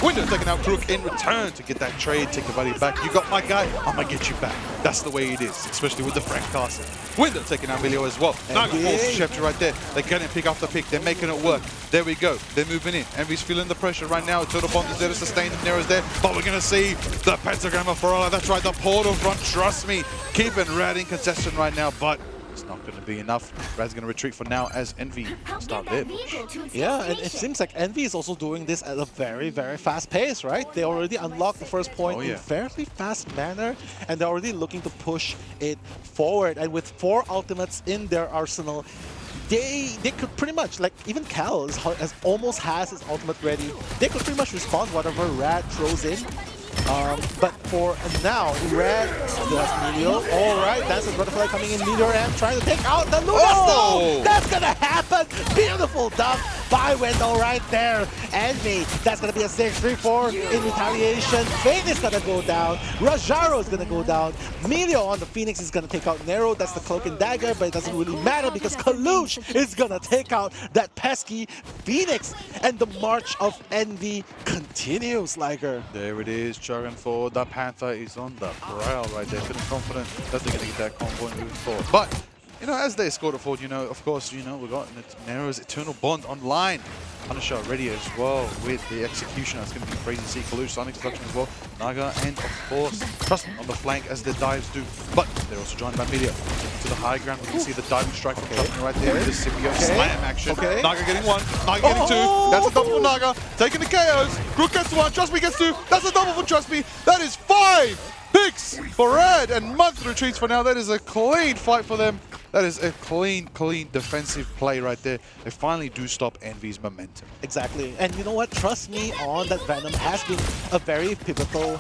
Window taking out Crook in return to get that trade, take the body back. You got my guy, I'm gonna get you back. That's the way it is, especially with the Frank Castle. Window taking out Milio as well. Naga forces Sheptree right there. They're getting pick off the pick. They're making it work. There we go. They're moving in. Envy's feeling the pressure right now. Total Bond is there to sustain him. Nero's there. But we're going to see the pentagram of Ferrara. That's right, the portal front. Trust me. Keeping Rad in concession right now. But It's not going to be enough. Rad's going to retreat for now as Envy start their push. Yeah, and it seems like Envy is also doing this at a very, very fast pace, right? They already unlocked the first point in fairly fast manner, and they're already looking to push it forward. And with 4 ultimates in their arsenal, they could pretty much, like even Cal almost has his ultimate ready. They could pretty much respond whatever Rad throws in. But for now, Rad still has Meteor. Alright, that's a Butterfly coming in. Meteor M trying to take out the Luna Stone! That's gonna happen! Beautiful dunk by Wendell right there. Envy, that's gonna be a 6-3-4 in retaliation. Fate is gonna go down. Rajaro is gonna go down. Meteor on the Phoenix is gonna take out Nero. That's the Cloak and Dagger, but it doesn't really matter because Kalush is gonna take out that pesky Phoenix. And the march of Envy continues, Liger. There it is, chugging forward. The Panther is on the prowl right there, feeling confident that they're going to get that convoy moving forward. But, you know, as they escort it forward, you know, of course, you know, we've got Nero's Eternal Bond online. Punisher ready as well with the execution. That's going to be crazy to see. Kalush, Sonic Destruction as well. Naga and, of course, Trust on the flank as the dives do. But they're also joined by Meteor. To the high ground, we can see the diving strike from Trust right there. The symbiote slam action. Naga getting 1, Naga getting 2. That's a double for Naga. Taking the KOs. Groot gets 1, Trust Me gets 2. That's a double for Trust Me. That is 5 picks for Rad, and Month retreats for now. That is a clean fight for them. That is a clean defensive play right there. They finally do stop Envy's momentum. Exactly. And you know what? Trust me on that Venom has been a very pivotal,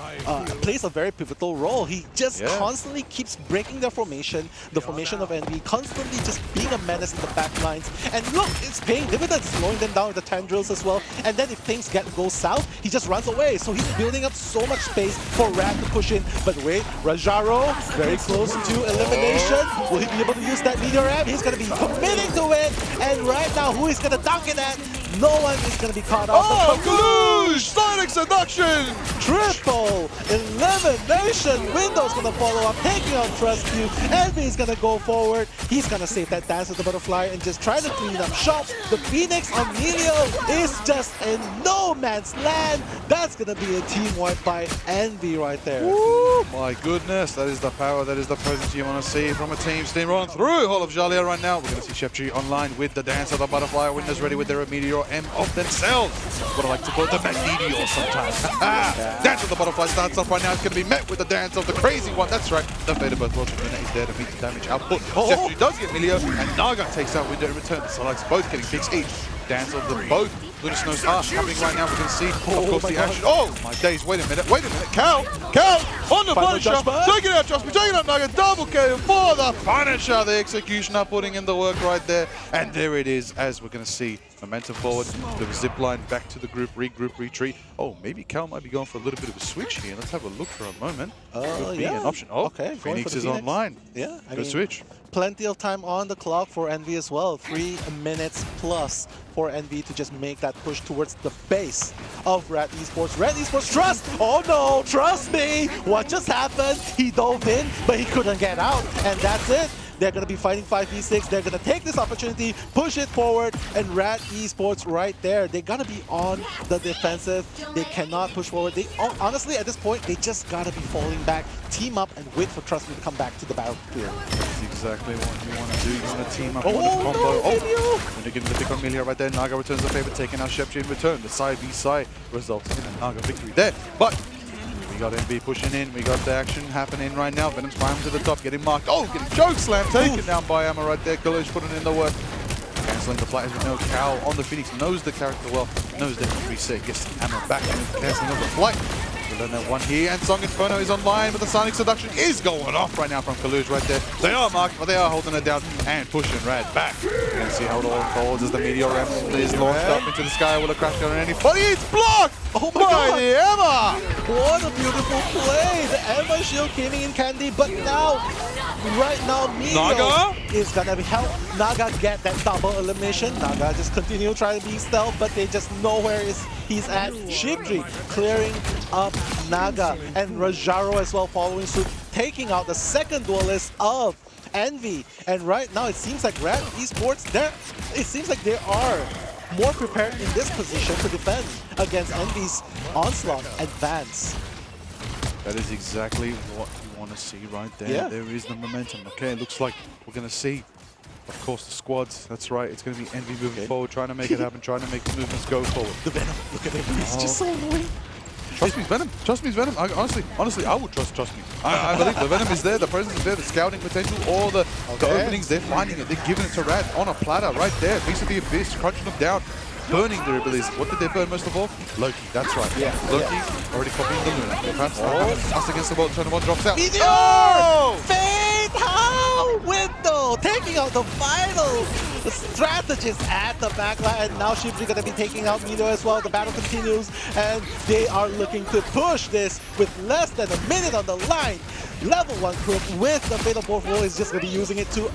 plays a very pivotal role. He just constantly keeps breaking their formation, the formation of Envy, constantly just being a menace in the back lines. And look, it's paying dividends, slowing them down with the tendrils as well. And then if things go south, he just runs away. So he's building up so much space for Rad to push in. But wait, Rajaro, very close to elimination. Will he be able to use that Meteor M? He's going to be committing to it. And right now, who is going to dunk it at? No one is going to be caught off. Oh, Kalush! Sonic Seduction! Triple elimination. Window's going to follow up, taking on Trust You. Envy is going to go forward. He's going to save that Dance with the Butterfly and just try to clean up shop. The Phoenix on Meteor is just in no man's land. That's going to be a team wipe by Envy right there. Woo, my goodness, that is the power, that is the presence you want to see from a team steam on through Hall of Djalia right now. We're going to see Shepchi online with the Dance of the Butterfly. Windows ready with their Meteor M of themselves. What I like to call it, the Magneto sometimes. Dance of the Butterfly starts off right now. It's going to be met with the Dance of the Crazy One. That's right. The Fate of Both Worlds is there to meet the damage output. Shepchi does get Meteor, and Naga takes out Window in return. The Solites both getting picks each. Dance of the both. Luna Snows are happening right now. We can see, of course, the action. Oh my days! Wait a minute! Cal on the Punisher, taking out Trust Me, taking out Naga, double KO for the Punisher. The execution are putting in the work right there, and there it is. As we're going to see momentum forward, the zip line back to the group, regroup, retreat. Oh, maybe Cal might be going for a little bit of a switch here. Let's have a look for a moment. Could be an option. Oh, okay. Phoenix is online. Yeah, good switch. Plenty of time on the clock for Envy as well. 3 minutes plus for Envy to just make that push towards the base of Rad Esports. Rad Esports, Trust! Oh no, Trust Me! What just happened? He dove in, but he couldn't get out, and that's it. They're going to be fighting 5v6. They're going to take this opportunity, push it forward, and Rad Esports right there. They got to be on the defensive. They cannot push forward. They honestly, at this point, they just got to be falling back, team up, and wait for Trust Me to come back to the battlefield. That's exactly what you want to do. You want to team up, you want to combo. Going to give him the pick on Meteor right there. Naga returns the favor, taking out Shepchi in return. The side v side results in a Naga victory there. But we got Envy pushing in. We got the action happening right now. Venom's climbing to the top, getting marked. Oh, getting choke slam, taken down by Amma right there. Kalush putting in the work. Cancelling the flight as we know. Cal on the Phoenix knows the character well, knows that if we say gets Amma back and cancelling off the flight. We'll learn that one here, and Song Inferno is online, but the Sonic Seduction is going off right now from Kalush right there. They are marked, but they are holding it down and pushing Rad back. You can see how it all unfolds as the Meteor M is launched up into the sky with a crash gun on anybody. It's blocked! Oh my God! The Emma! What a beautiful play! The Emma shield came in candy, but now, right now, Meteor is gonna help Naga get that double elimination. Naga just continue trying to be stealth, but they just know where he's at. Shibri clearing up Naga, and Rajaro as well following suit, taking out the second duelist of Envy. And right now, it seems like Rad Esports, it seems like they are more prepared in this position to defend against Envy's onslaught advance. That is exactly what you want to see right there. Yeah. There is the momentum. Okay, it looks like we're going to see Of course, the squads. That's right. It's going to be Envy moving forward, trying to make it happen, trying to make the movements go forward. The Venom, look at him. He's just so annoying. Trust me, it's Venom. Trust me, it's Venom. Honestly, I would trust me. I believe the Venom is there, the presence is there, the scouting potential, all the openings, they're finding it. They're giving it to Rad on a platter right there. Piece of the Abyss, crunching them down, burning their abilities. What did they burn most of all? Loki, that's right. Yeah. Loki already copying the Luna. Perhaps us against the world, turn one drops out. Meteor! Oh! Fate! How? Window! Taking out the final strategist at the backline, and now Shibri gonna be taking out Meteor as well. The battle continues, and they are looking to push this with less than a minute on the line. Level 1 Crook with the Fatal Portfolio is just going to be using it to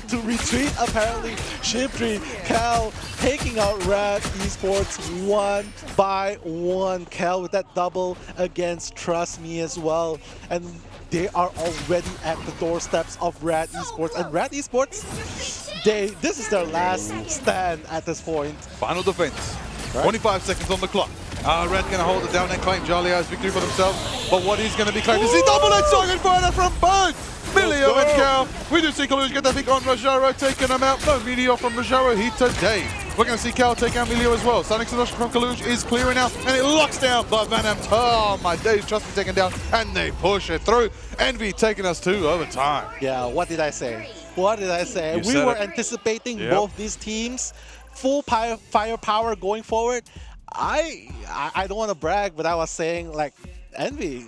to retreat, apparently. Shibri, Cal taking out Rad Esports 1 by 1. Cal with that double against Trust Me as well. And they are already at the doorsteps of Rad Esports. And Rad Esports, this is their last stand at this point. Final defense. Right. 25 seconds on the clock. Red gonna hold it down and claim Djalia's victory for themselves. But what he's gonna be claimed is he double-edged target fire from both Milio and Cal. We do see Kaluj get that pick on Rajaro, taking him out. No Meteor from Rajaro here today. We're gonna see Cal take out Milio as well. Sonic Seduction from Kaluj is clearing out, and it locks down the Venom. Oh my days, Trust Me taken down, and they push it through. Envy taking us to overtime. Yeah, what did I say? What did I say? We were anticipating both these teams, full firepower going forward. I don't want to brag, but I was saying, like, Envy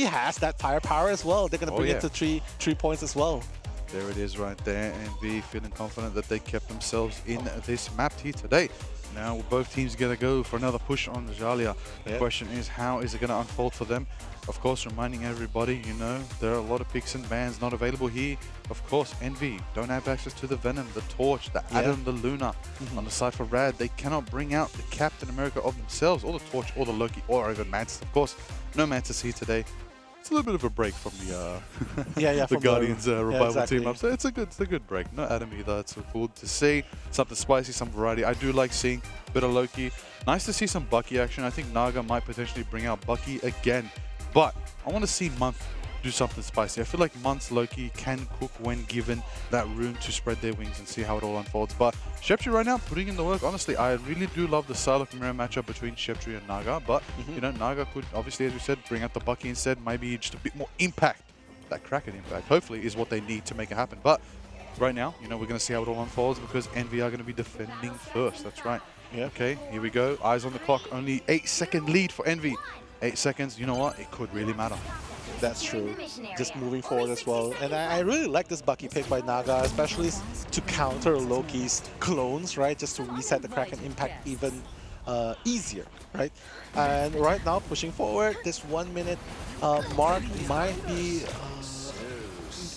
has that firepower as well. They're gonna bring it to three points as well. There it is right there. Envy feeling confident that they kept themselves in this map here today. Now both teams gonna go for another push on Djalia. The question is, how is it gonna unfold for them? Of course, reminding everybody, you know, there are a lot of picks and bans not available here. Of course, Envy don't have access to the Venom, the Torch, the Atom, the Luna. On the side for Rad, they cannot bring out the Captain America of themselves, or the Torch, or the Loki, or even Mantis. Of course, no Mantis here today. It's a little bit of a break from the the Guardians revival team up. So it's a good break. No Atom either. It's cool to see something spicy, some variety. I do like seeing a bit of Loki. Nice to see some Bucky action. I think Naga might potentially bring out Bucky again. But I want to see Month do something spicy. I feel like Month's Loki can cook when given that room to spread their wings and see how it all unfolds. But Sheptri right now putting in the work. Honestly, I really do love the Psylocke mirror matchup between Sheptri and Naga. But you know, Naga could obviously, as we said, bring out the Bucky instead. Maybe just a bit more impact. That Kraken impact, hopefully, is what they need to make it happen. But right now, you know, we're going to see how it all unfolds because Envy are going to be defending first. That's right. Yeah. Okay, here we go. Eyes on the clock. Only 8-second lead for Envy. 8 seconds, you know what? It could really matter. That's true. Just moving forward as well. And I really like this Bucky pick by Naga, especially to counter Loki's clones, right? Just to reset the Kraken impact even easier, right? And right now, pushing forward, this 1 minute mark might be...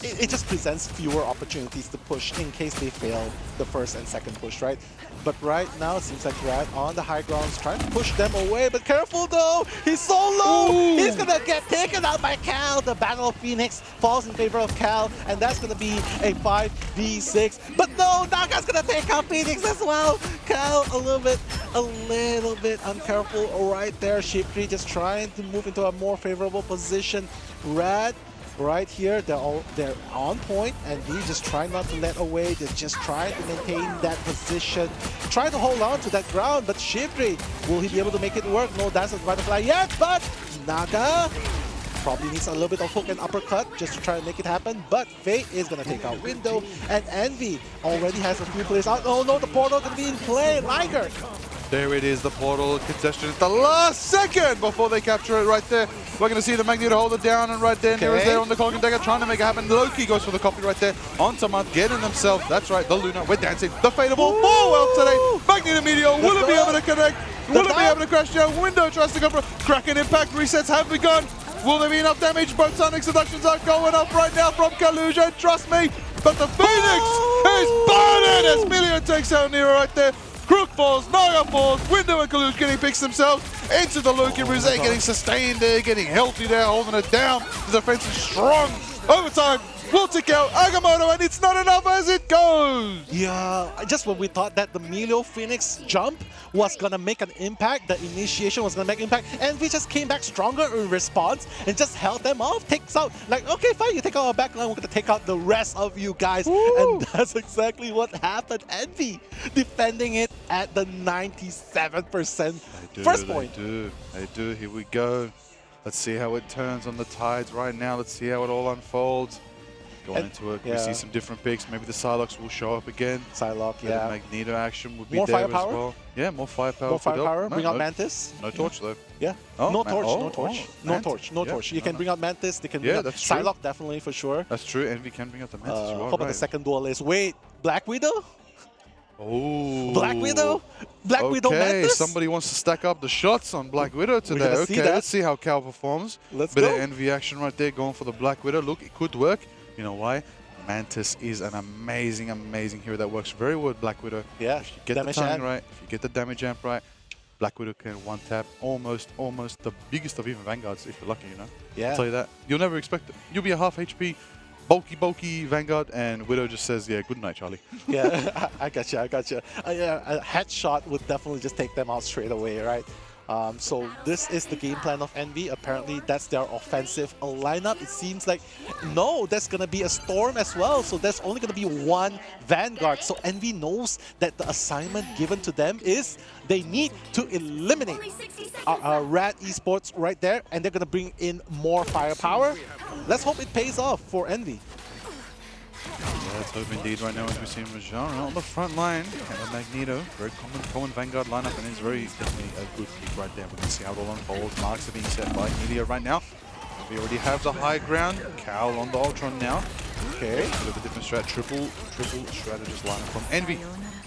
it just presents fewer opportunities to push in case they fail the first and second push, right? But right now, it seems like Rad on the high grounds trying to push them away, but careful though! He's so low! Ooh. He's gonna get taken out by Cal! The Battle of Phoenix falls in favor of Cal, and that's gonna be a 5v6. But no, Naga's gonna take out Phoenix as well! Cal a little bit uncareful right there. Shibri just trying to move into a more favorable position. Rad right here, they're on point, and we just try not to let away. They're just trying to maintain that position, trying to hold on to that ground. But Shibri, will he be able to make it work? No Dance of Butterfly yet, but Naga probably needs a little bit of hook and uppercut just to try and make it happen. But Fate is gonna take out Window, and Envy already has a few players out. Oh no, the portal gonna be in play. Liger. There it is, the portal contestation at the last second before they capture it right there. We're going to see the Magneto hold it down, and right there, Nero is there on the Cloak and Dagger trying to make it happen. Loki goes for the copy right there onto Month, getting themselves, that's right, the Luna, we're dancing. The Fadeable, well today. Magneto Meteor, will it be able to connect? Will it be able to crash down? Window tries to go for Kraken impact, resets have begun. Will there be enough damage? Both Sonic Seductions are going up right now from Kaluja, trust me. But the Phoenix is burning as Million takes out Nero right there. Crook falls, Naga falls, Window and Kaluj getting picks themselves into the Loki Rose, getting sustained there, getting healthy there, holding it down. The defense is strong. Overtime, will take out Agamotto, and it's not enough as it goes. Yeah, just when we thought that the Melio Phoenix jump was gonna make an impact, the initiation was gonna make impact, and we just came back stronger in response and just held them off, takes out, like, okay, fine, you take out our backline, we're gonna take out the rest of you guys. Woo. And that's exactly what happened. Envy defending it at the 97% first point. They do. Here we go. Let's see how it turns on the tides right now. Let's see how it all unfolds. Going into it, we see some different picks. Maybe the Psylocke will show up again. Psylocke, yeah. The Magneto action would be More there firepower? as well. Yeah, more firepower. More firepower, No, bring out Mantis. No torch though. Yeah. Oh, no man- torch, oh, no torch, oh, no Mantis. torch, no Yeah, torch. You no, can no. bring out Mantis, they can bring out that's true. Psylocke definitely for sure. That's true. Envy can bring out the Mantis as well. How about the second duelist? Wait, Black Widow? Oh. Black Widow? Black Widow Okay, Mantis? somebody wants to stack up the shots on Black Widow today. gonna see Okay, that. let's see how Cal performs. Let's Bit go. of Envy action right there, going for the Black Widow. Look, it could work. You know why? Mantis is an amazing, amazing hero that works very well with Black Widow. Yeah, If you get damage the timing amp. right, if you get the damage amp right, Black Widow can one tap almost the biggest of even Vanguards if you're lucky, you know? Yeah. I'll tell you that. You'll never expect it. You'll be a half HP, bulky Vanguard, and Widow just says, yeah, good night, Charlie. Yeah, I got you. Yeah, a headshot would definitely just take them out straight away, right? So this is the game plan of Envy. Apparently, that's their offensive lineup. It seems like, no, there's going to be a Storm as well. So there's only going to be one Vanguard. So Envy knows that the assignment given to them is they need to eliminate Rad Esports right there. And they're going to bring in more firepower. Let's hope it pays off for Envy. Yeah, let's hope indeed right now as we see Rajara on the front line. And a Magneto, very common Vanguard lineup, and it's very definitely a good pick right there. We're going to see how it all unfolds. Marks are being set by Media right now. We already have the high ground. Cal on the Ultron now. Okay, a bit of a different strat. Triple strategist lineup from Envy.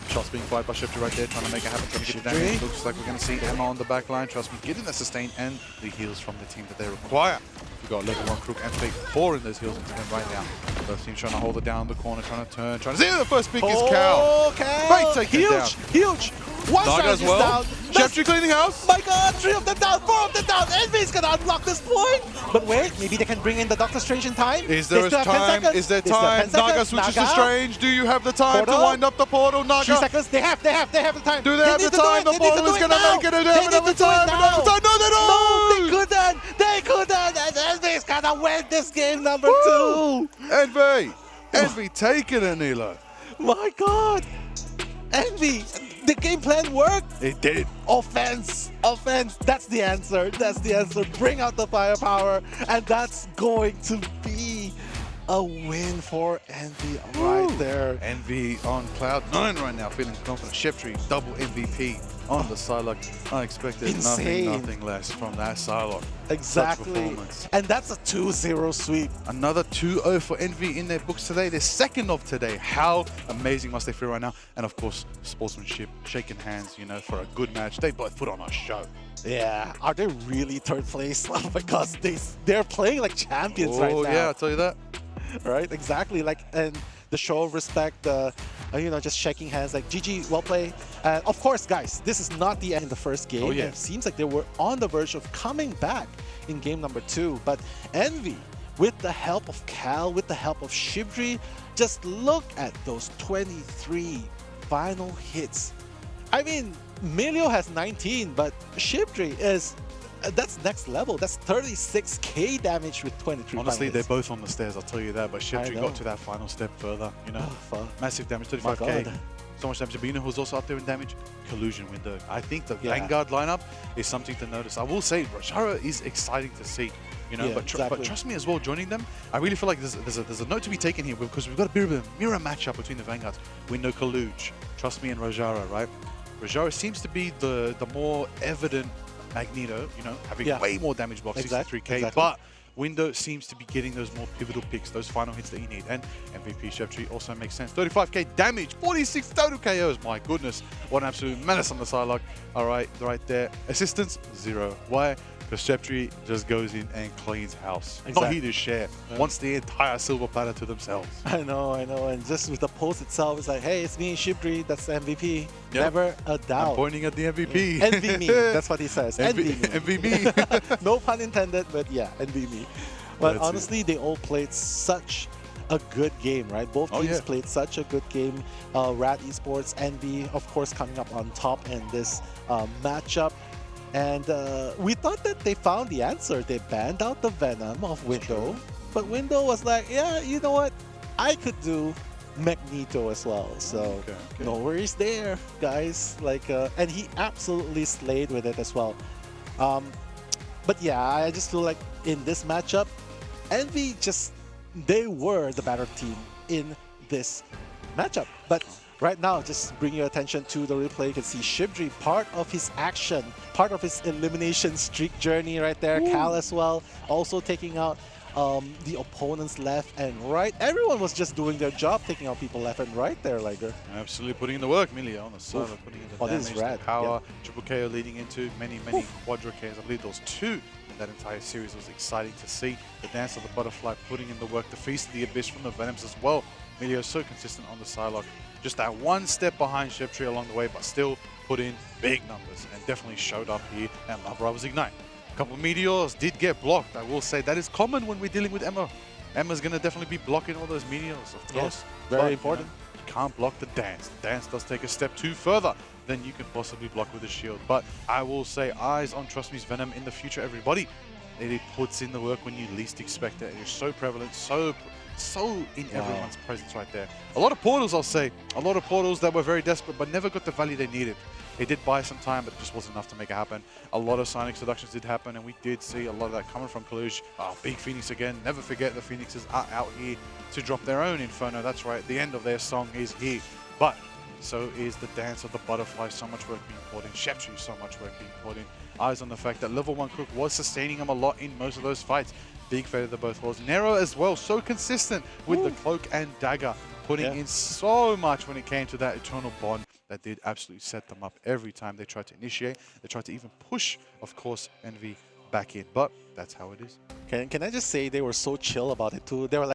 Shots being fired by Shifter right there, trying to make it happen, trying to get the damage. Looks like we're going to see Emma on the back line. Trust me, getting the sustain and the heals from the team that they require. We've got level 1 Crook and Fake pouring those heals into them right now. Both teams trying to hold it down the corner, trying to turn, trying to see the first pick is Cal. Cal! Great take it down. Huge! One Naga shot as is well. down. Sheptry cleaning house. My god, 3 of them down, 4 of them down. Envy's gonna unlock this point. But wait, maybe they can bring in the Doctor Strange in time. Is there They still have 10 time? seconds. Is there They still have time? 10 Naga seconds. switches to Naga. Strange. Do you have the time Portal. to wind up the portal, Naga? 3 seconds. They have the time. Do they have need the to do time? it. The They need portal to is do it going to now. make it. They They have need enough to do it time. now. No, they don't. No, they couldn't. And Envy's gonna win this game number 2. Envy taking it, Nilo. My god. Envy, the game plan worked. It did. Offense. That's the answer. Bring out the firepower, and that's going to be a win for Envy right there. Envy on cloud 9 right now, feeling confident. Sheptry, double MVP on the Psylocke. I expected Insane. nothing less from that Psylocke. Exactly. Such performance. And that's a 2-0 sweep. Another 2-0 for Envy in their books today. Their second of today. How amazing must they feel right now? And of course, sportsmanship, shaking hands, you know, for a good match. They both put on a show. Yeah. Are they really third place? Oh my gosh, they're playing like champions right now. Oh yeah, I'll tell you that. Right, exactly. Like, and the show of respect, you know, just shaking hands, like, GG, well played. And of course, guys, this is not the end of the first game. Oh, yeah. It seems like they were on the verge of coming back in game number 2. But Envy, with the help of Cal, with the help of Shibri, just look at those 23 final hits. I mean, Melio has 19, but Shibri is... that's next level. That's 36k damage with 23. Honestly, they're final both on the stairs, I'll tell you that. But Sheptry know. got to that final step further, you know. fuck. Massive damage, My 35k. God. So much damage. But you know who's also up there in damage? Collusion Window. I think the Yeah. Vanguard lineup is something to notice. I will say, Rajara is exciting to see. You know, Yeah, but exactly. trust me as well, joining them, I really feel like there's a note to be taken here because we've got a bit of a mirror matchup between the Vanguards. Window Colluge, trust me, and Rajara, right? Rajara seems to be the more evident Magneto, you know, having way more damage blocks, 63k, but Window seems to be getting those more pivotal picks, those final hits that you need. And MVP Sheptry also makes sense. 35k damage, 46 total KOs. My goodness, what an absolute menace on the Psylocke. All right there. Assistance, 0. Why? Because Sheptry just goes in and cleans house. Not he to share. Wants the entire silver platter to themselves. I know. And just with the post itself, it's like, hey, it's me, Shibri, that's the MVP. Yep. Never a doubt. I'm pointing at the MVP. Envy me, that's what he says. Envy me. Envy me. No pun intended, but yeah, envy me. But That's honestly, they all played such a good game, right? Both Oh, teams yeah. played such a good game. Rad Esports, Envy, of course, coming up on top in this matchup. And we thought that they found the answer. They banned out the Venom of Window, but Window was like, yeah, you know what? I could do Magneto as well. So Okay, okay. no worries there, guys. Like, and he absolutely slayed with it as well. But yeah, I just feel like in this matchup, Envy they were the better team in this matchup. But right now, just bring your attention to the replay. You can see Shibdri, part of his action, part of his elimination streak journey right there. Ooh. Cal as well, also taking out the opponents left and right. Everyone was just doing their job, taking out people left and right there, Liger. Absolutely putting in the work, Millia on the side, putting in the Oh, this damage, is rad. the power. Triple KO leading into many quadra KOs. I believe there was 2 in that entire series. It was exciting to see. The dance of the butterfly putting in the work. The feast of the abyss from the Venoms as well. Millia is so consistent on the sidelock. Just that one step behind Sheptree along the way, but still put in big numbers and definitely showed up here at Marvel Rivals Ignite. A couple of meteors did get blocked. I will say that is common when we're dealing with Emma. Emma's going to definitely be blocking all those meteors, of course. Very But, important. You can't block the dance. The dance does take a step too further than you can possibly block with a shield. But I will say, eyes on Trust Me's Venom in the future, everybody. It puts in the work when you least expect it. It is so prevalent, so in everyone's presence right there. A lot of portals, I'll say. A lot of portals that were very desperate, but never got the value they needed. It did buy some time, but it just wasn't enough to make it happen. A lot of Sonic seductions did happen, and we did see a lot of that coming from Kalush. Big Phoenix again. Never forget the Phoenixes are out here to drop their own Inferno. That's right. The end of their song is here. But so is the dance of the butterfly. So much work being poured in. Sheptree, so much work being poured in. Eyes on the fact that level 1 Crook was sustaining him a lot in most of those fights. Big favorite of both worlds. Nero as well, so consistent with the cloak and dagger, putting in so much when it came to that eternal bond that did absolutely set them up every time they tried to initiate. They tried to even push, of course, Envy back in, but that's how it is. Can I just say they were so chill about it too? They were